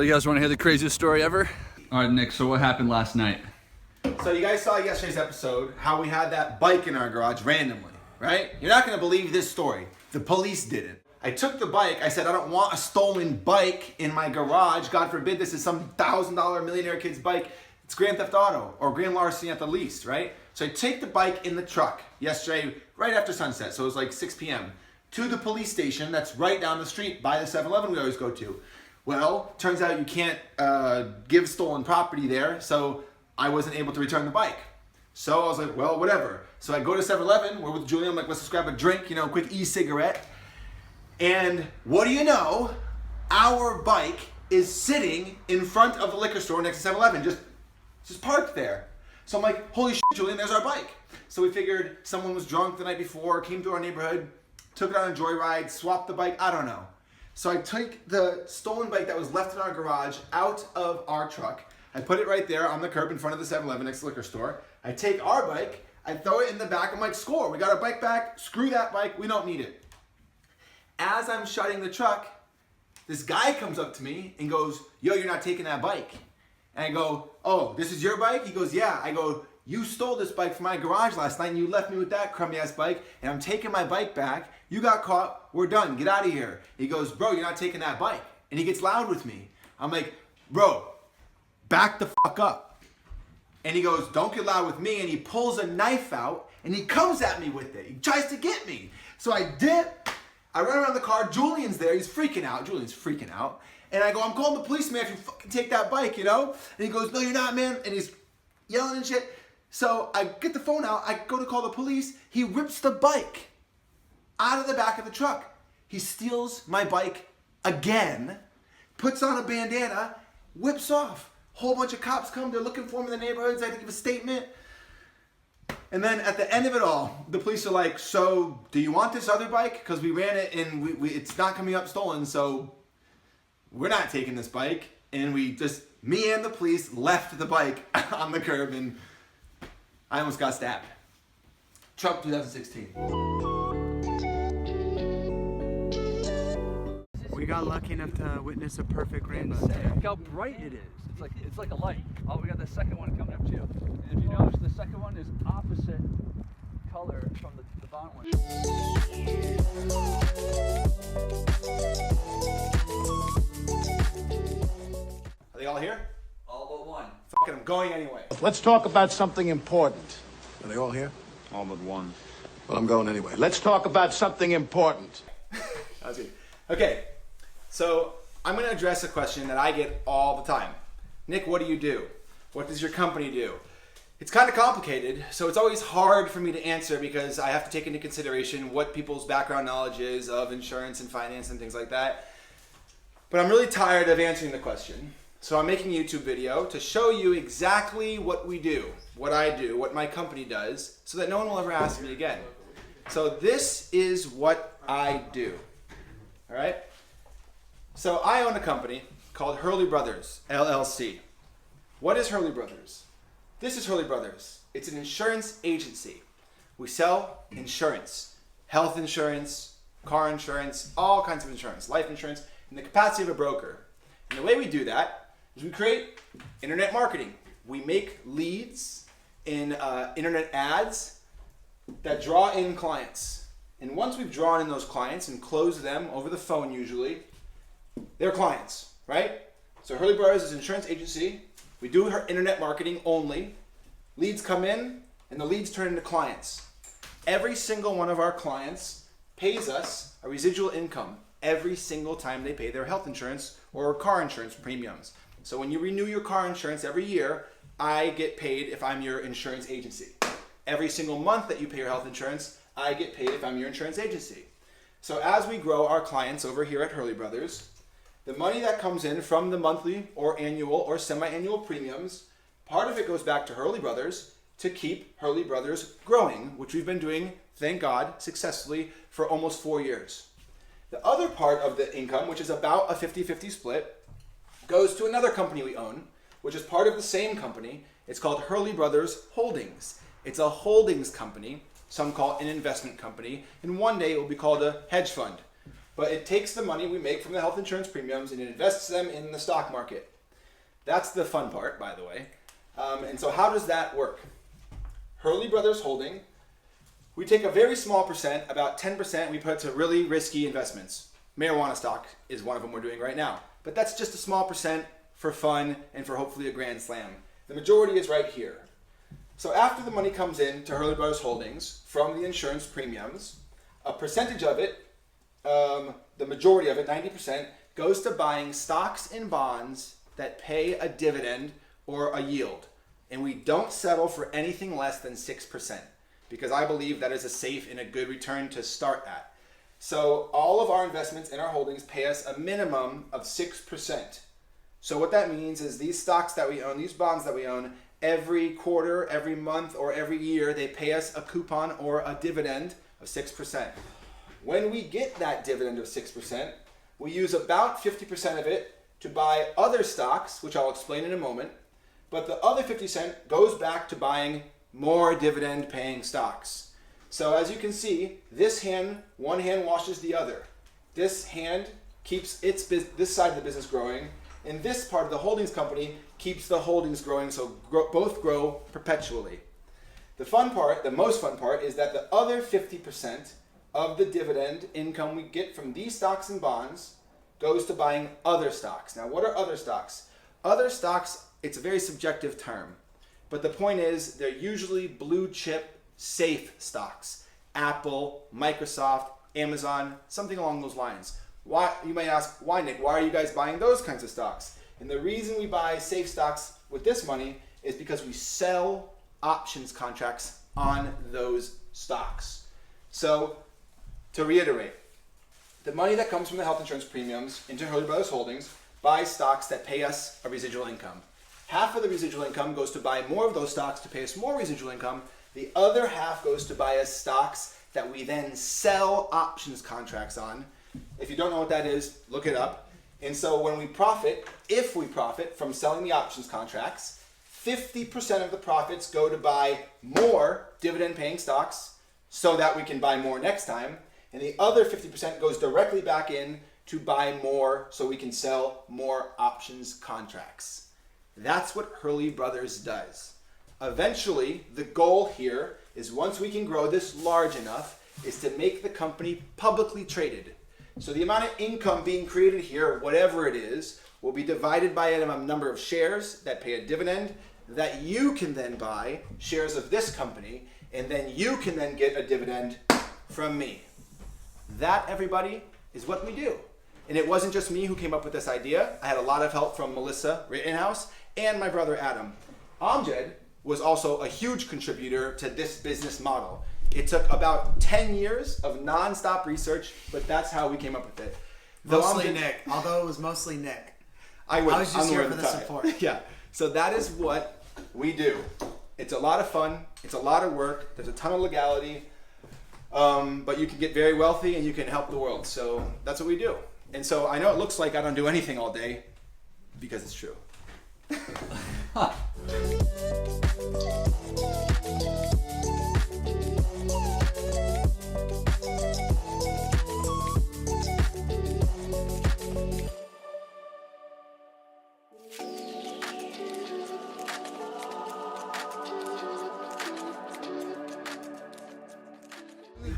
So you guys want to hear the craziest story ever? All right, Nick, so what happened last night? So you guys saw yesterday's episode how we had that bike in our garage randomly, right? You're not going to believe this story. The police did it. I took the bike. I said, I don't want a stolen bike in my garage. God forbid this is some $1,000 millionaire kid's bike. It's Grand Theft Auto or grand larceny at the least, right? So I take the bike in the truck yesterday right after sunset. So it was like 6 p.m. to the police station that's right down the street by the 7-Eleven we always go to. Well, turns out you can't give stolen property there, so I wasn't able to return the bike. So I was like, well, whatever. So I go to 7-Eleven, we're with Julian, I'm like, let's just grab a drink, quick e-cigarette. And what do you know? Our bike is sitting in front of the liquor store next to 7-Eleven, just parked there. So I'm like, holy shit, Julian, there's our bike. So we figured someone was drunk the night before, came through our neighborhood, took it on a joyride, swapped the bike, I don't know. So I took the stolen bike that was left in our garage out of our truck. I put it right there on the curb in front of the 7-Eleven next to the liquor store. I take our bike, I throw it in the back. I'm like, score, we got our bike back. Screw that bike, we don't need it. As I'm shutting the truck, this guy comes up to me and goes, yo, you're not taking that bike. And I go, oh, this is your bike? He goes, yeah. I go, you stole this bike from my garage last night and you left me with that crummy ass bike and I'm taking my bike back. You got caught, we're done, get out of here. He goes, bro, you're not taking that bike. And he gets loud with me. I'm like, bro, back the fuck up. And he goes, don't get loud with me. And he pulls a knife out and he comes at me with it. He tries to get me. So I dip, I run around the car, Julian's there, he's freaking out. Julian's freaking out. And I go, I'm calling the police, man, if you fucking take that bike, And he goes, no, you're not, man. And he's yelling and shit. So I get the phone out, I go to call the police. He rips the bike out of the back of the truck. He steals my bike again, puts on a bandana, whips off. Whole bunch of cops come, they're looking for him in the neighborhoods. I have to give a statement. And then at the end of it all, the police are like, so do you want this other bike? Because we ran it and it's not coming up stolen, so we're not taking this bike. And me and the police left the bike on the curb and I almost got stabbed. Trump 2016. We got lucky enough to witness a perfect rainbow. Look how bright it is. It's like a light. Oh, we got the second one coming up too. And if you notice, the second one is opposite color from the bottom one. Are they all here? All but one. Fucking, I'm going anyway. Let's talk about something important. Are they all here? All but one. Well, I'm going anyway. Let's talk about something important. That was good. Okay, so I'm going to address a question that I get all the time. Nick, what do you do? What does your company do? It's kind of complicated, so it's always hard for me to answer because I have to take into consideration what people's background knowledge is of insurance and finance and things like that. But I'm really tired of answering the question. So I'm making a YouTube video to show you exactly what we do, what I do, what my company does, so that no one will ever ask me again. So this is what I do. All right? So I own a company called Hurley Brothers, LLC. What is Hurley Brothers? This is Hurley Brothers. It's an insurance agency. We sell insurance, health insurance, car insurance, all kinds of insurance, life insurance, in the capacity of a broker. And the way we do that is we create internet marketing. We make leads in internet ads that draw in clients. And once we've drawn in those clients and closed them over the phone usually, they're clients, right? So Hurley Brothers is an insurance agency. We do her internet marketing only. Leads come in and the leads turn into clients. Every single one of our clients pays us a residual income every single time they pay their health insurance or car insurance premiums. So when you renew your car insurance every year, I get paid if I'm your insurance agency. Every single month that you pay your health insurance, I get paid if I'm your insurance agency. So as we grow our clients over here at Hurley Brothers, the money that comes in from the monthly or annual or semi-annual premiums, part of it goes back to Hurley Brothers to keep Hurley Brothers growing, which we've been doing, thank God, successfully for almost 4 years. The other part of the income, which is about a 50-50 split, goes to another company we own, which is part of the same company. It's called Hurley Brothers Holdings. It's a holdings company. Some call it an investment company. And one day it will be called a hedge fund. but it takes the money we make from the health insurance premiums and it invests them in the stock market. That's the fun part, by the way. And so how does that work? Hurley Brothers Holding, we take a very small percent, about 10%, we put to really risky investments. Marijuana stock is one of them we're doing right now. But that's just a small percent for fun and for hopefully a grand slam. The majority is right here. So after the money comes in to Hurley Brothers Holdings from the insurance premiums, a percentage of it, the majority of it, 90%, goes to buying stocks and bonds that pay a dividend or a yield. And we don't settle for anything less than 6% because I believe that is a safe and a good return to start at. So all of our investments in our holdings pay us a minimum of 6%. So what that means is these stocks that we own, these bonds that we own, every quarter, every month, or every year, they pay us a coupon or a dividend of 6%. When we get that dividend of 6%, we use about 50% of it to buy other stocks, which I'll explain in a moment, but the other 50% goes back to buying more dividend paying stocks. So as you can see, this hand, one hand washes the other. This hand keeps this side of the business growing, and this part of the holdings company keeps the holdings growing, so both grow perpetually. The fun part, the most fun part, is that the other 50% of the dividend income we get from these stocks and bonds goes to buying other stocks. Now, what are other stocks? Other stocks, it's a very subjective term, but the point is they're usually blue chip, safe stocks. Apple, Microsoft, Amazon, something along those lines. Why, you may ask, why, Nick? Why are you guys buying those kinds of stocks? And the reason we buy safe stocks with this money is because we sell options contracts on those stocks. So, to reiterate, the money that comes from the health insurance premiums into Hurley Brothers Holdings buys stocks that pay us a residual income. Half of the residual income goes to buy more of those stocks to pay us more residual income. The other half goes to buy us stocks that we then sell options contracts on. If you don't know what that is, look it up. And so when we profit, if we profit from selling the options contracts, 50% of the profits go to buy more dividend paying stocks so that we can buy more next time. And the other 50% goes directly back in to buy more so we can sell more options contracts. That's what Hurley Brothers does. Eventually, the goal here is once we can grow this large enough is to make the company publicly traded. So the amount of income being created here, whatever it is, will be divided by a number of shares that pay a dividend that you can then buy shares of this company, and then you can then get a dividend from me. That, everybody, is what we do. And it wasn't just me who came up with this idea. I had a lot of help from Melissa Rittenhouse and my brother Adam. Amjad was also a huge contributor to this business model. It took about 10 years of non-stop research, but that's how we came up with it. Mostly Nick, although it was mostly Nick. I was just here for the support. Yeah, so that is what we do. It's a lot of fun. It's a lot of work. There's a ton of legality. But you can get very wealthy and you can help the world. So that's what we do. And so I know it looks like I don't do anything all day because it's true.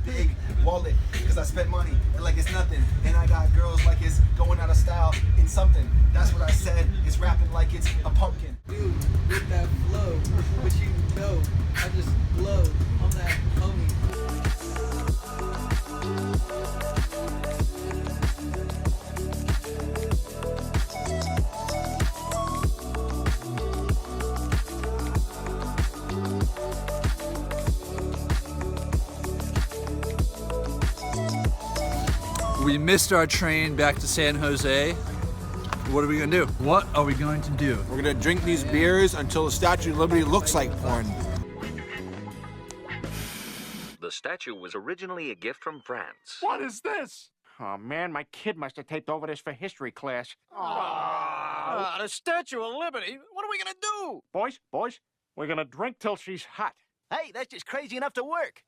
Big wallet because I spent money and like it's nothing, and I got girls like it's going out of style in something. That's what I said. It's rapping like it's a pumpkin. Dude, with that flow, but you know, I just blow on that homie. We missed our train back to San Jose. What are we gonna do? What are we going to do? We're gonna drink these beers until the Statue of Liberty looks like porn. The statue was originally a gift from France. What is this? Oh man, my kid must have taped over this for history class. The Statue of Liberty? What are we gonna do? Boys, we're gonna drink till she's hot. Hey, that's just crazy enough to work.